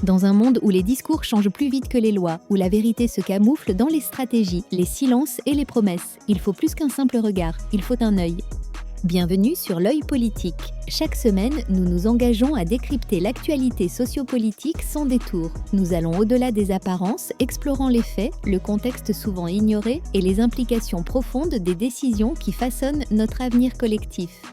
Dans un monde où les discours changent plus vite que les lois, où la vérité se camoufle dans les stratégies, les silences et les promesses, il faut plus qu'un simple regard, il faut un œil. Bienvenue sur l'œil politique. Chaque semaine, nous nous engageons à décrypter l'actualité sociopolitique sans détour. Nous allons au-delà des apparences, explorant les faits, le contexte souvent ignoré et les implications profondes des décisions qui façonnent notre avenir collectif.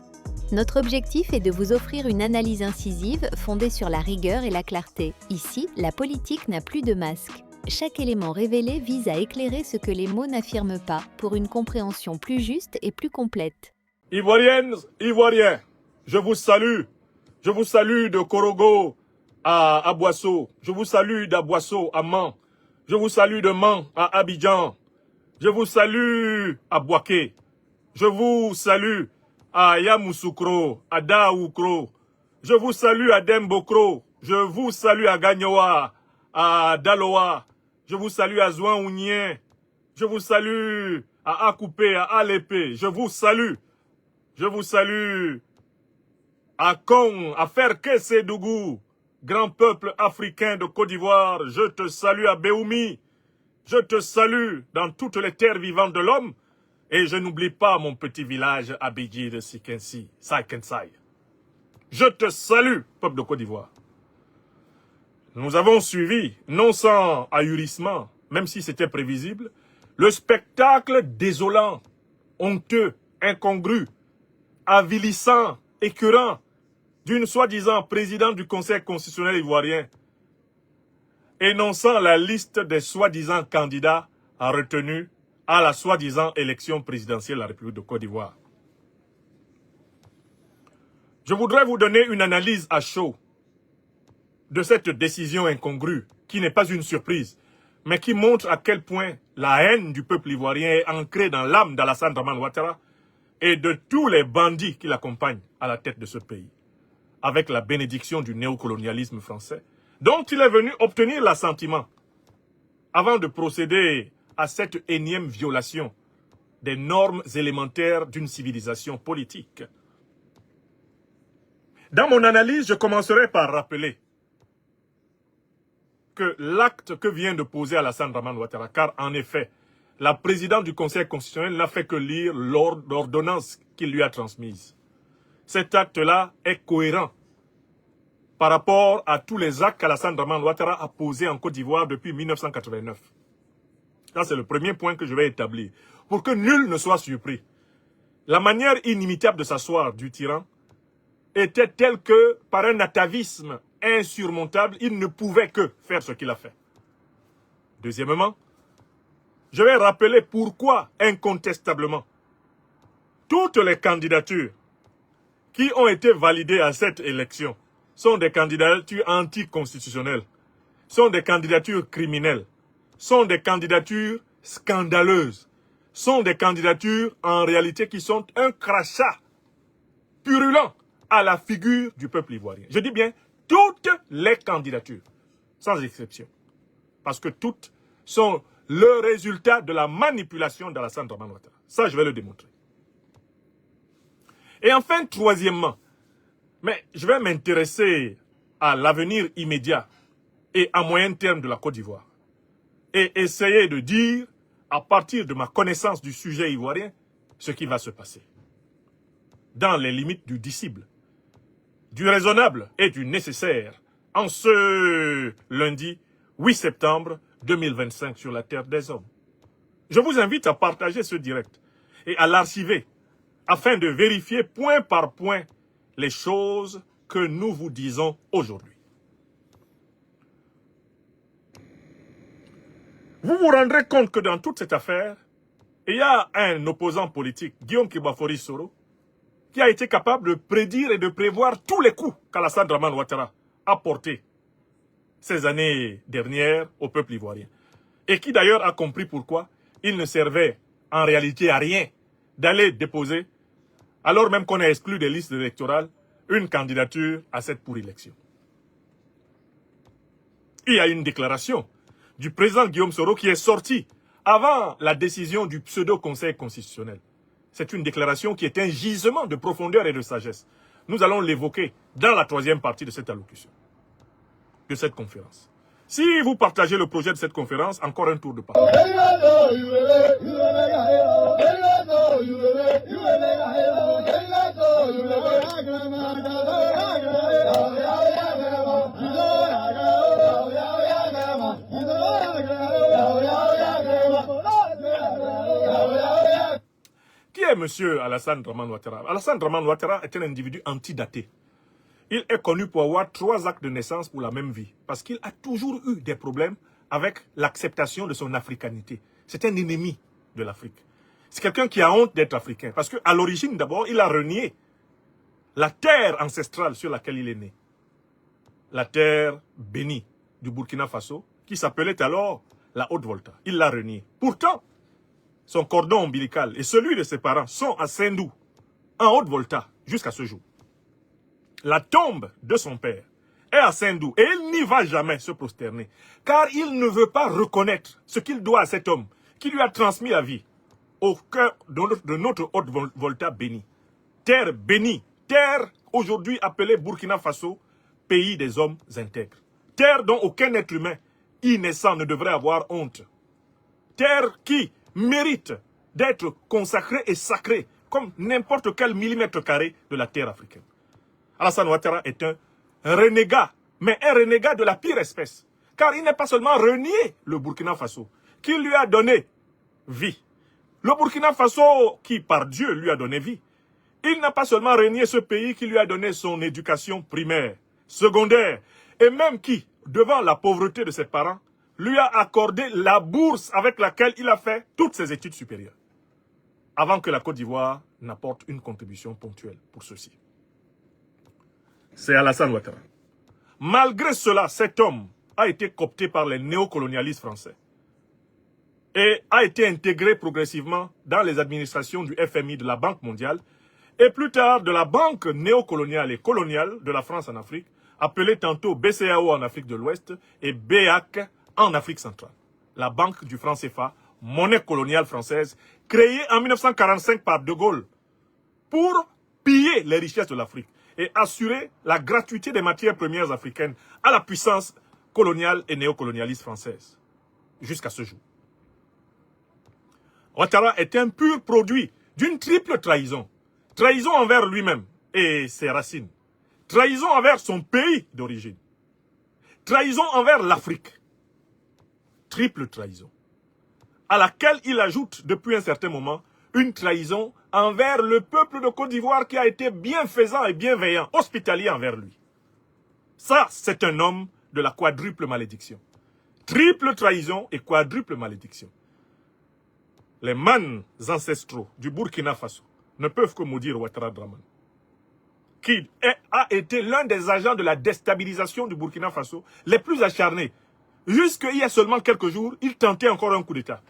Notre objectif est de vous offrir une analyse incisive fondée sur la rigueur et la clarté. Ici, la politique n'a plus de masque. Chaque élément révélé vise à éclairer ce que les mots n'affirment pas, pour une compréhension plus juste et plus complète. Ivoiriennes, Ivoiriens, je vous salue. Je vous salue de Korogo à Boissot. Je vous salue d'Aboissot à Mans. Je vous salue de Mans à Abidjan. Je vous salue à Boaké. Je vous salue à Yamoussoukro, à Daoukro. Je vous salue à Dembokro. Je vous salue à Gagnoa, à Daloa. Je vous salue à Zouan-Ounien. Je vous salue à Akoupé, à Alépé. Je vous salue. Je vous salue à Kong, à Ferké-Sédougou, grand peuple africain de Côte d'Ivoire. Je te salue à Béoumi. Je te salue dans toutes les terres vivantes de l'homme. Et je n'oublie pas mon petit village Abidji de Sikensi, Saikensai. Je te salue, peuple de Côte d'Ivoire. Nous avons suivi, non sans ahurissement, même si c'était prévisible, le spectacle désolant, honteux, incongru, avilissant, écœurant d'une soi-disant présidente du Conseil constitutionnel ivoirien, énonçant la liste des soi-disant candidats retenus à la soi-disant élection présidentielle de la République de Côte d'Ivoire. Je voudrais vous donner une analyse à chaud de cette décision incongrue, qui n'est pas une surprise, mais qui montre à quel point la haine du peuple ivoirien est ancrée dans l'âme d'Alassane Dramane Ouattara et de tous les bandits qui l'accompagnent à la tête de ce pays, avec la bénédiction du néocolonialisme français, dont il est venu obtenir l'assentiment avant de procéder à cette énième violation des normes élémentaires d'une civilisation politique. Dans mon analyse, je commencerai par rappeler que l'acte que vient de poser Alassane Dramane Ouattara, car en effet, la présidente du Conseil constitutionnel n'a fait que lire l'ordonnance qu'il lui a transmise. Cet acte-là est cohérent par rapport à tous les actes qu'Alassane Dramane Ouattara a posés en Côte d'Ivoire depuis 1989. Ça, c'est le premier point que je vais établir, pour que nul ne soit surpris. La manière inimitable de s'asseoir du tyran était telle que, par un atavisme insurmontable, il ne pouvait que faire ce qu'il a fait. Deuxièmement, je vais rappeler pourquoi, incontestablement, toutes les candidatures qui ont été validées à cette élection sont des candidatures anticonstitutionnelles, sont des candidatures criminelles, sont des candidatures scandaleuses, sont des candidatures en réalité qui sont un crachat purulent à la figure du peuple ivoirien. Je dis bien toutes les candidatures, sans exception, parce que toutes sont le résultat de la manipulation d'Alassane Dramane Ouattara. Ça, je vais le démontrer. Et enfin, troisièmement, mais je vais m'intéresser à l'avenir immédiat et à moyen terme de la Côte d'Ivoire et essayer de dire, à partir de ma connaissance du sujet ivoirien, ce qui va se passer. Dans les limites du disciple, du raisonnable et du nécessaire, en ce lundi 8 septembre 2025 sur la terre des hommes. Je vous invite à partager ce direct et à l'archiver afin de vérifier point par point les choses que nous vous disons aujourd'hui. Vous vous rendrez compte que dans toute cette affaire, il y a un opposant politique, Guillaume Kibafori Soro, qui a été capable de prédire et de prévoir tous les coups qu'Alassane Dramane Ouattara a portés ces années dernières au peuple ivoirien. Et qui d'ailleurs a compris pourquoi il ne servait en réalité à rien d'aller déposer, alors même qu'on a exclu des listes électorales, une candidature à cette pour-élection. Il y a une déclaration du président Guillaume Soro qui est sortie avant la décision du pseudo-conseil constitutionnel. C'est une déclaration qui est un gisement de profondeur et de sagesse. Nous allons l'évoquer dans la troisième partie de cette allocution. de cette conférence. Si vous partagez le projet de cette conférence, encore un tour de parole. Qui est M. Alassane Dramane Ouattara? Alassane Dramane Ouattara est un individu antidaté. Il est connu pour avoir 3 actes de naissance pour la même vie. Parce qu'il a toujours eu des problèmes avec l'acceptation de son africanité. C'est un ennemi de l'Afrique. C'est quelqu'un qui a honte d'être africain. Parce qu'à l'origine, d'abord, il a renié la terre ancestrale sur laquelle il est né. La terre bénie du Burkina Faso, qui s'appelait alors la Haute-Volta. Il l'a renié. Pourtant, son cordon ombilical et celui de ses parents sont à Sendou, en Haute-Volta, jusqu'à ce jour. La tombe de son père est à Sendou et il n'y va jamais se prosterner, car il ne veut pas reconnaître ce qu'il doit à cet homme qui lui a transmis la vie au cœur de notre Haute-Volta bénie. Terre bénie, terre aujourd'hui appelée Burkina Faso, pays des hommes intègres. Terre dont aucun être humain naissant ne devrait avoir honte. Terre qui mérite d'être consacrée et sacrée comme n'importe quel millimètre carré de la terre africaine. Alassane Ouattara est un renégat, mais un renégat de la pire espèce. Car il n'est pas seulement renié le Burkina Faso, qui lui a donné vie. Le Burkina Faso, qui par Dieu lui a donné vie. Il n'a pas seulement renié ce pays qui lui a donné son éducation primaire, secondaire, et même qui, devant la pauvreté de ses parents, lui a accordé la bourse avec laquelle il a fait toutes ses études supérieures, avant que la Côte d'Ivoire n'apporte une contribution ponctuelle pour ceci. C'est Alassane Ouattara. Malgré cela, cet homme a été coopté par les néocolonialistes français et a été intégré progressivement dans les administrations du FMI, de la Banque mondiale, et plus tard de la Banque néocoloniale et coloniale de la France en Afrique, appelée tantôt BCAO en Afrique de l'Ouest et BEAC en Afrique centrale. La Banque du franc CFA, monnaie coloniale française, créée en 1945 par De Gaulle pour piller les richesses de l'Afrique et assurer la gratuité des matières premières africaines à la puissance coloniale et néocolonialiste française, jusqu'à ce jour. Ouattara est un pur produit d'une triple trahison. Trahison envers lui-même et ses racines. Trahison envers son pays d'origine. Trahison envers l'Afrique. Triple trahison. À laquelle il ajoute depuis un certain moment une trahison envers le peuple de Côte d'Ivoire qui a été bienfaisant et bienveillant, hospitalier envers lui. Ça, c'est un homme de la quadruple malédiction. Triple trahison et quadruple malédiction. Les mânes ancestraux du Burkina Faso ne peuvent que maudire Ouattara Dramane, qui a été l'un des agents de la déstabilisation du Burkina Faso les plus acharnés. Jusqu'il y a seulement quelques jours, il tentait encore un coup d'État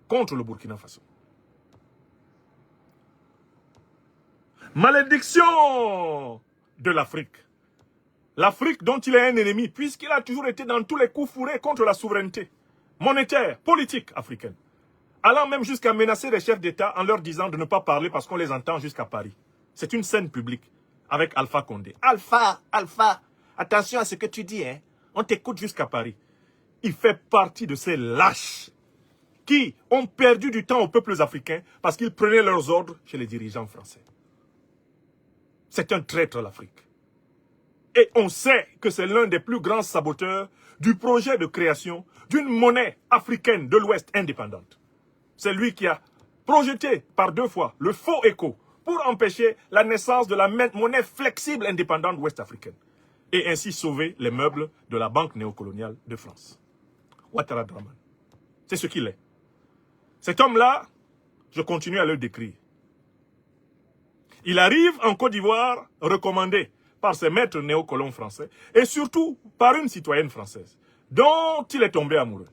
contre le Burkina Faso. Malédiction de l'Afrique. L'Afrique dont il est un ennemi, puisqu'il a toujours été dans tous les coups fourrés contre la souveraineté monétaire, politique africaine. Allant même jusqu'à menacer les chefs d'État en leur disant de ne pas parler parce qu'on les entend jusqu'à Paris. C'est une scène publique avec Alpha Condé. Alpha, attention à ce que tu dis, hein. On t'écoute jusqu'à Paris. Il fait partie de ces lâches qui ont perdu du temps aux peuples africains parce qu'ils prenaient leurs ordres chez les dirigeants français. C'est un traître, l'Afrique. Et on sait que c'est l'un des plus grands saboteurs du projet de création d'une monnaie africaine de l'Ouest indépendante. C'est lui qui a projeté par 2 fois le faux écho pour empêcher la naissance de la monnaie flexible indépendante ouest-africaine et ainsi sauver les meubles de la Banque néocoloniale de France. Ouattara Dramane. C'est ce qu'il est. Cet homme-là, je continue à le décrire. Il arrive en Côte d'Ivoire recommandé par ses maîtres néocolons français et surtout par une citoyenne française dont il est tombé amoureux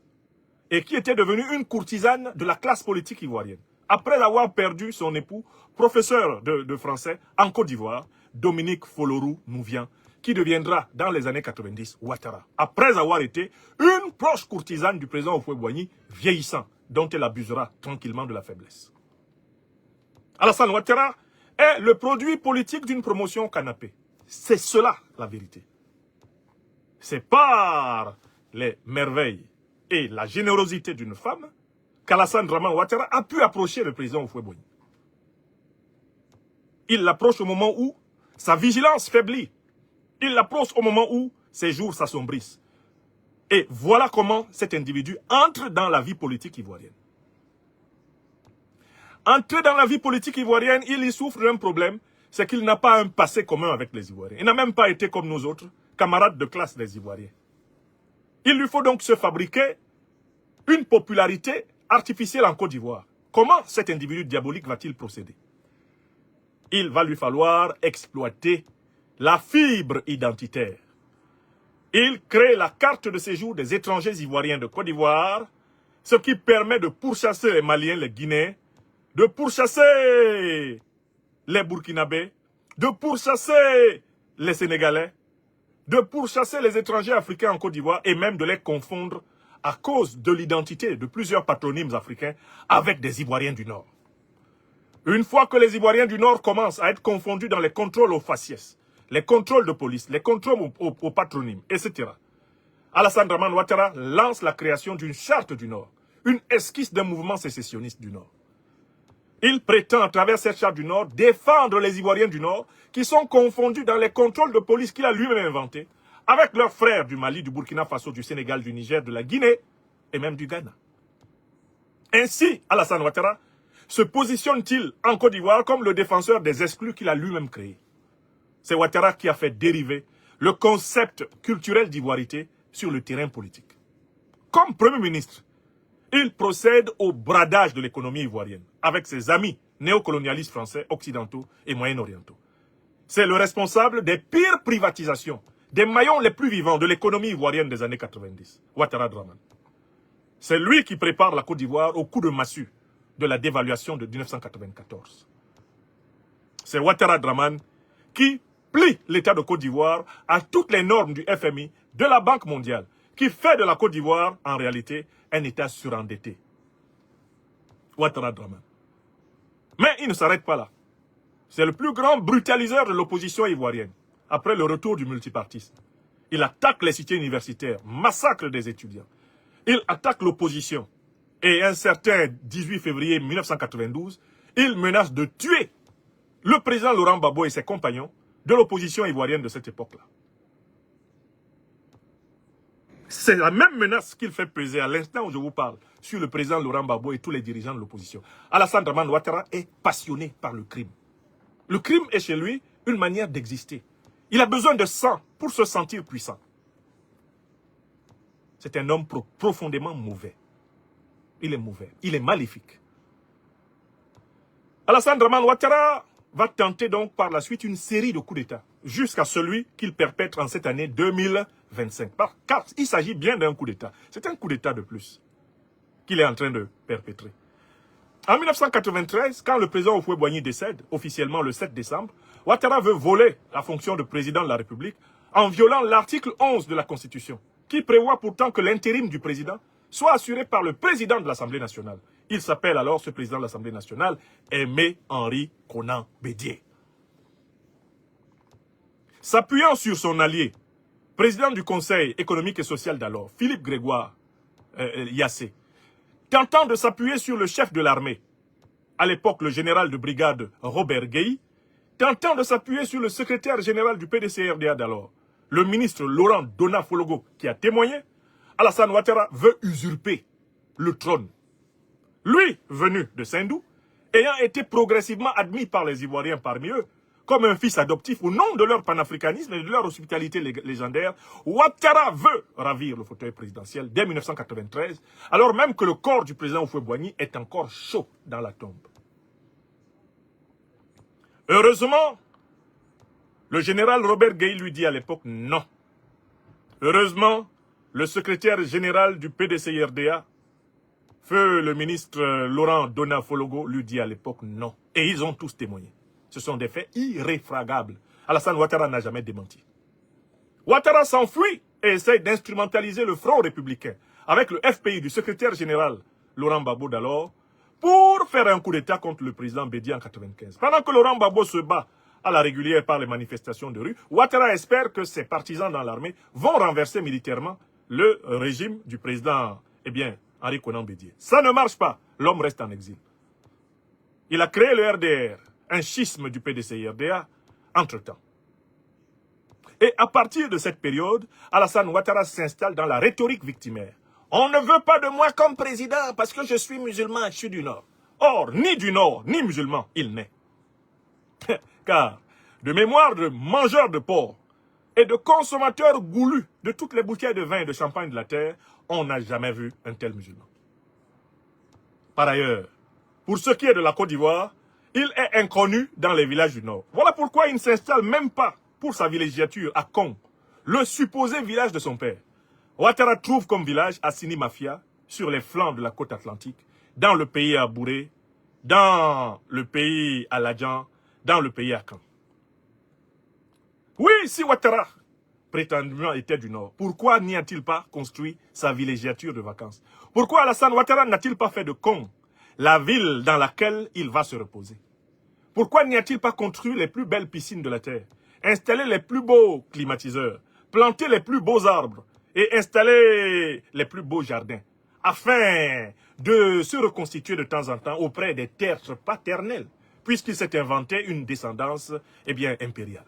et qui était devenue une courtisane de la classe politique ivoirienne. Après avoir perdu son époux, professeur de français en Côte d'Ivoire, Dominique Folorou Nouvian, qui deviendra dans les années 90 Ouattara, après avoir été une proche courtisane du président Houphouët-Boigny vieillissant, dont elle abusera tranquillement de la faiblesse. Alassane Ouattara est le produit politique d'une promotion au canapé. C'est cela la vérité. C'est par les merveilles et la générosité d'une femme qu'Alassane Draman Ouattara a pu approcher le président Houphouët-Boigny. Il l'approche au moment où sa vigilance faiblit. Il l'approche au moment où ses jours s'assombrissent. Et voilà comment cet individu entre dans la vie politique ivoirienne. Entrer dans la vie politique ivoirienne, il y souffre d'un problème, c'est qu'il n'a pas un passé commun avec les Ivoiriens. Il n'a même pas été comme nous autres, camarades de classe des Ivoiriens. Il lui faut donc se fabriquer une popularité artificielle en Côte d'Ivoire. Comment cet individu diabolique va-t-il procéder? Il va lui falloir exploiter la fibre identitaire. Il crée la carte de séjour des étrangers ivoiriens de Côte d'Ivoire, ce qui permet de pourchasser les Maliens, les Guinéens, de pourchasser les Burkinabés, de pourchasser les Sénégalais, de pourchasser les étrangers africains en Côte d'Ivoire et même de les confondre à cause de l'identité de plusieurs patronymes africains avec des Ivoiriens du Nord. Une fois que les Ivoiriens du Nord commencent à être confondus dans les contrôles aux faciès, les contrôles de police, les contrôles aux patronymes, etc., Alassane Draman Ouattara lance la création d'une charte du Nord, une esquisse d'un mouvement sécessionniste du Nord. Il prétend, à travers cette charte du Nord, défendre les Ivoiriens du Nord qui sont confondus dans les contrôles de police qu'il a lui-même inventés avec leurs frères du Mali, du Burkina Faso, du Sénégal, du Niger, de la Guinée et même du Ghana. Ainsi, Alassane Ouattara se positionne-t-il en Côte d'Ivoire comme le défenseur des exclus qu'il a lui-même créés. C'est Ouattara qui a fait dériver le concept culturel d'ivoirité sur le terrain politique. Comme Premier ministre, il procède au bradage de l'économie ivoirienne avec ses amis néocolonialistes français, occidentaux et moyen-orientaux. C'est le responsable des pires privatisations, des maillons les plus vivants de l'économie ivoirienne des années 90, Ouattara Draman. C'est lui qui prépare la Côte d'Ivoire au coup de massue de la dévaluation de 1994. C'est Ouattara Draman qui plie l'État de Côte d'Ivoire à toutes les normes du FMI, de la Banque mondiale, qui fait de la Côte d'Ivoire, en réalité, un État surendetté. Ouattara Draman. Mais il ne s'arrête pas là. C'est le plus grand brutaliseur de l'opposition ivoirienne, après le retour du multipartisme. Il attaque les cités universitaires, massacre des étudiants. Il attaque l'opposition. Et un certain 18 février 1992, il menace de tuer le président Laurent Gbagbo et ses compagnons de l'opposition ivoirienne de cette époque-là. C'est la même menace qu'il fait peser à l'instant où je vous parle sur le président Laurent Gbagbo et tous les dirigeants de l'opposition. Alassane Draman Ouattara est passionné par le crime. Le crime est chez lui une manière d'exister. Il a besoin de sang pour se sentir puissant. C'est un homme profondément mauvais. Il est mauvais, il est maléfique. Alassane Draman Ouattara va tenter donc par la suite une série de coups d'État, jusqu'à celui qu'il perpètre en cette année 2025. Car il s'agit bien d'un coup d'État. C'est un coup d'État de plus qu'il est en train de perpétrer. En 1993, quand le président Houphouët-Boigny décède, officiellement le 7 décembre, Ouattara veut voler la fonction de président de la République en violant l'article 11 de la Constitution, qui prévoit pourtant que l'intérim du président soit assuré par le président de l'Assemblée nationale. Il s'appelle alors, ce président de l'Assemblée nationale, Aimé-Henri Konan Bédié. S'appuyant sur son allié, président du Conseil économique et social d'alors, Philippe Grégoire Yassé, tentant de s'appuyer sur le chef de l'armée, à l'époque le général de brigade Robert Gueye, tentant de s'appuyer sur le secrétaire général du PDCRDA d'alors, le ministre Laurent Dona-Fologo, qui a témoigné, Alassane Ouattara veut usurper le trône. Lui, venu de Sendou, ayant été progressivement admis par les Ivoiriens parmi eux, comme un fils adoptif au nom de leur panafricanisme et de leur hospitalité légendaire, Ouattara veut ravir le fauteuil présidentiel dès 1993, alors même que le corps du président Houphouët-Boigny est encore chaud dans la tombe. Heureusement, le général Robert Gueye lui dit à l'époque non. Heureusement, le secrétaire général du PDCRDA, feu le ministre Laurent Dona-Fologo, lui dit à l'époque non. Et ils ont tous témoigné. Ce sont des faits irréfragables. Alassane Ouattara n'a jamais démenti. Ouattara s'enfuit et essaye d'instrumentaliser le Front républicain avec le FPI du secrétaire général Laurent Gbagbo d'alors pour faire un coup d'État contre le président Bédié en 1995. Pendant que Laurent Gbagbo se bat à la régulière par les manifestations de rue, Ouattara espère que ses partisans dans l'armée vont renverser militairement le régime du président, Henri Konan Bédié. Ça ne marche pas. L'homme reste en exil. Il a créé le RDR, un schisme du PDCI-RDA, entre-temps. Et à partir de cette période, Alassane Ouattara s'installe dans la rhétorique victimaire. On ne veut pas de moi comme président parce que je suis musulman, je suis du Nord. Or, ni du Nord, ni musulman, il n'est. Car, de mémoire de mangeurs de porc et de consommateurs goulus de toutes les bouteilles de vin et de champagne de la terre, on n'a jamais vu un tel musulman. Par ailleurs, pour ce qui est de la Côte d'Ivoire, il est inconnu dans les villages du Nord. Voilà pourquoi il ne s'installe même pas pour sa villégiature à Kong, le supposé village de son père. Ouattara trouve comme village Assini Mafia, sur les flancs de la côte atlantique, dans le pays à Bouré, dans le pays à Ladjan, dans le pays à Caen. Oui, si Ouattara, prétendument, était du Nord, pourquoi n'y a-t-il pas construit sa villégiature de vacances? Pourquoi Alassane Ouattara n'a-t-il pas fait de Kong la ville dans laquelle il va se reposer? Pourquoi n'y a-t-il pas construit les plus belles piscines de la terre, installé les plus beaux climatiseurs, planté les plus beaux arbres et installé les plus beaux jardins, afin de se reconstituer de temps en temps auprès des terres paternelles, puisqu'il s'est inventé une descendance, impériale.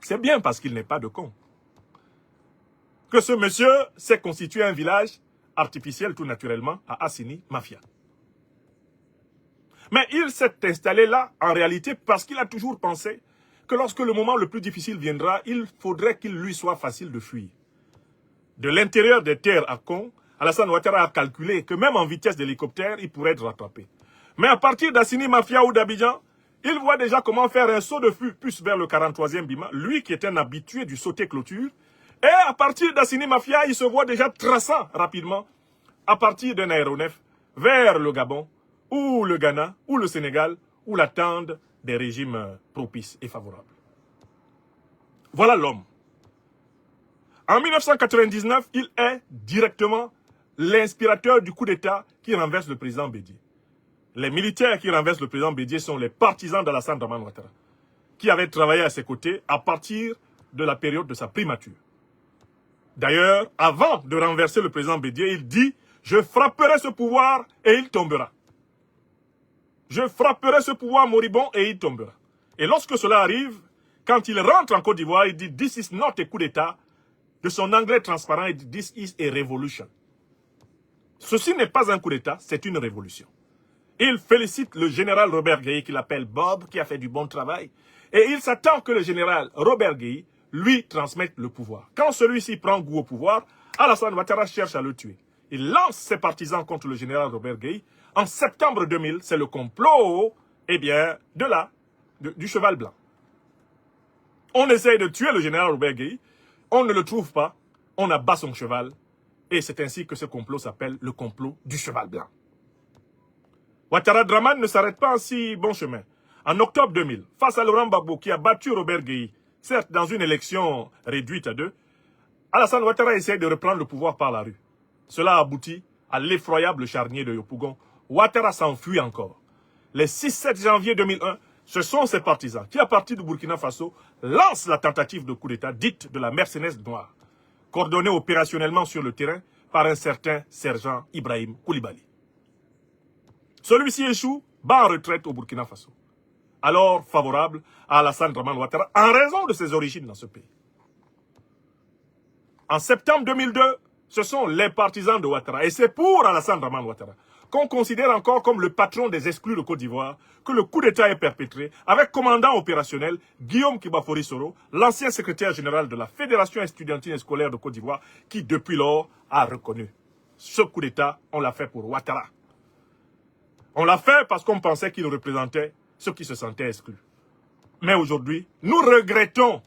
C'est bien parce qu'il n'est pas de con que ce monsieur s'est constitué un village artificiel tout naturellement à Assini Mafia. Mais il s'est installé là en réalité parce qu'il a toujours pensé que lorsque le moment le plus difficile viendra, il faudrait qu'il lui soit facile de fuir. De l'intérieur des terres à Kong, Alassane Ouattara a calculé que même en vitesse d'hélicoptère, il pourrait être rattrapé. Mais à partir d'Assini Mafia ou d'Abidjan, il voit déjà comment faire un saut de puce vers le 43e Bima, lui qui est un habitué du sauté-clôture. Et à partir d'Assini Mafia, il se voit déjà traçant rapidement, à partir d'un aéronef, vers le Gabon, ou le Ghana, ou le Sénégal, où l'attendent des régimes propices et favorables. Voilà l'homme. En 1999, il est directement l'inspirateur du coup d'État qui renverse le président Bédié. Les militaires qui renversent le président Bédié sont les partisans d'Alassane Dramane Ouattara, qui avaient travaillé à ses côtés à partir de la période de sa primature. D'ailleurs, avant de renverser le président Bédié, il dit « Je frapperai ce pouvoir et il tombera. Je frapperai ce pouvoir moribond et il tombera. » Et lorsque cela arrive, quand il rentre en Côte d'Ivoire, il dit « This is not a coup d'État ». De son anglais transparent, il dit « This is a revolution ». Ceci n'est pas un coup d'État, c'est une révolution. Il félicite le général Robert Gueye, qu'il appelle Bob, qui a fait du bon travail. Et il s'attend que le général Robert Gueye lui transmette le pouvoir. Quand celui-ci prend goût au pouvoir, Alassane Ouattara cherche à le tuer. Il lance ses partisans contre le général Robert Gueye. En septembre 2000, c'est le complot, du cheval blanc. On essaye de tuer le général Robert Gueye. On ne le trouve pas. On abat son cheval. Et c'est ainsi que ce complot s'appelle le complot du cheval blanc. Ouattara Dramane ne s'arrête pas en si bon chemin. En octobre 2000, face à Laurent Gbagbo qui a battu Robert Gueye, certes dans une élection réduite à 2, Alassane Ouattara essaie de reprendre le pouvoir par la rue. Cela aboutit à l'effroyable charnier de Yopougon. Ouattara s'enfuit encore. Le 6-7 janvier 2001, ce sont ses partisans qui, à partir du Burkina Faso, lancent la tentative de coup d'État dite de la mercenaire noire, coordonnée opérationnellement sur le terrain par un certain sergent Ibrahim Koulibaly. Celui-ci échoue, bat en retraite au Burkina Faso, alors favorable à Alassane Dramane Ouattara en raison de ses origines dans ce pays. En septembre 2002, ce sont les partisans de Ouattara, et c'est pour Alassane Dramane Ouattara qu'on considère encore comme le patron des exclus de Côte d'Ivoire que le coup d'État est perpétré avec commandant opérationnel Guillaume Kibafori Soro, l'ancien secrétaire général de la Fédération estudiantine et scolaire de Côte d'Ivoire, qui depuis lors a reconnu. Ce coup d'État, on l'a fait pour Ouattara. On l'a fait parce qu'on pensait qu'il représentait ceux qui se sentaient exclus. Mais aujourd'hui, nous regrettons,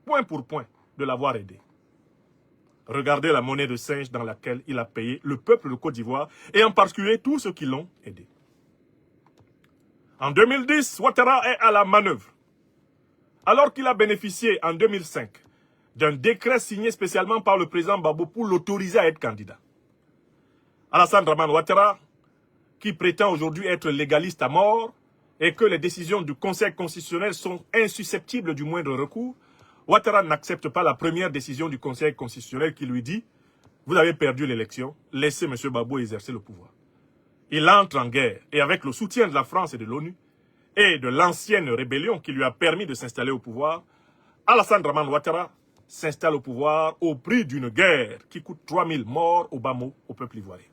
point pour point, de l'avoir aidé. Regardez la monnaie de singe dans laquelle il a payé le peuple de Côte d'Ivoire et en particulier tous ceux qui l'ont aidé. En 2010, Ouattara est à la manœuvre. Alors qu'il a bénéficié en 2005 d'un décret signé spécialement par le président Gbagbo pour l'autoriser à être candidat. Alassane Dramane Ouattara, qui prétend aujourd'hui être légaliste à mort, et que les décisions du Conseil constitutionnel sont insusceptibles du moindre recours, Ouattara n'accepte pas la première décision du Conseil constitutionnel qui lui dit « Vous avez perdu l'élection, laissez M. Gbagbo exercer le pouvoir ». Il entre en guerre et avec le soutien de la France et de l'ONU et de l'ancienne rébellion qui lui a permis de s'installer au pouvoir, Alassane Dramane Ouattara s'installe au pouvoir au prix d'une guerre qui coûte 3000 morts au bas mot au peuple ivoirien.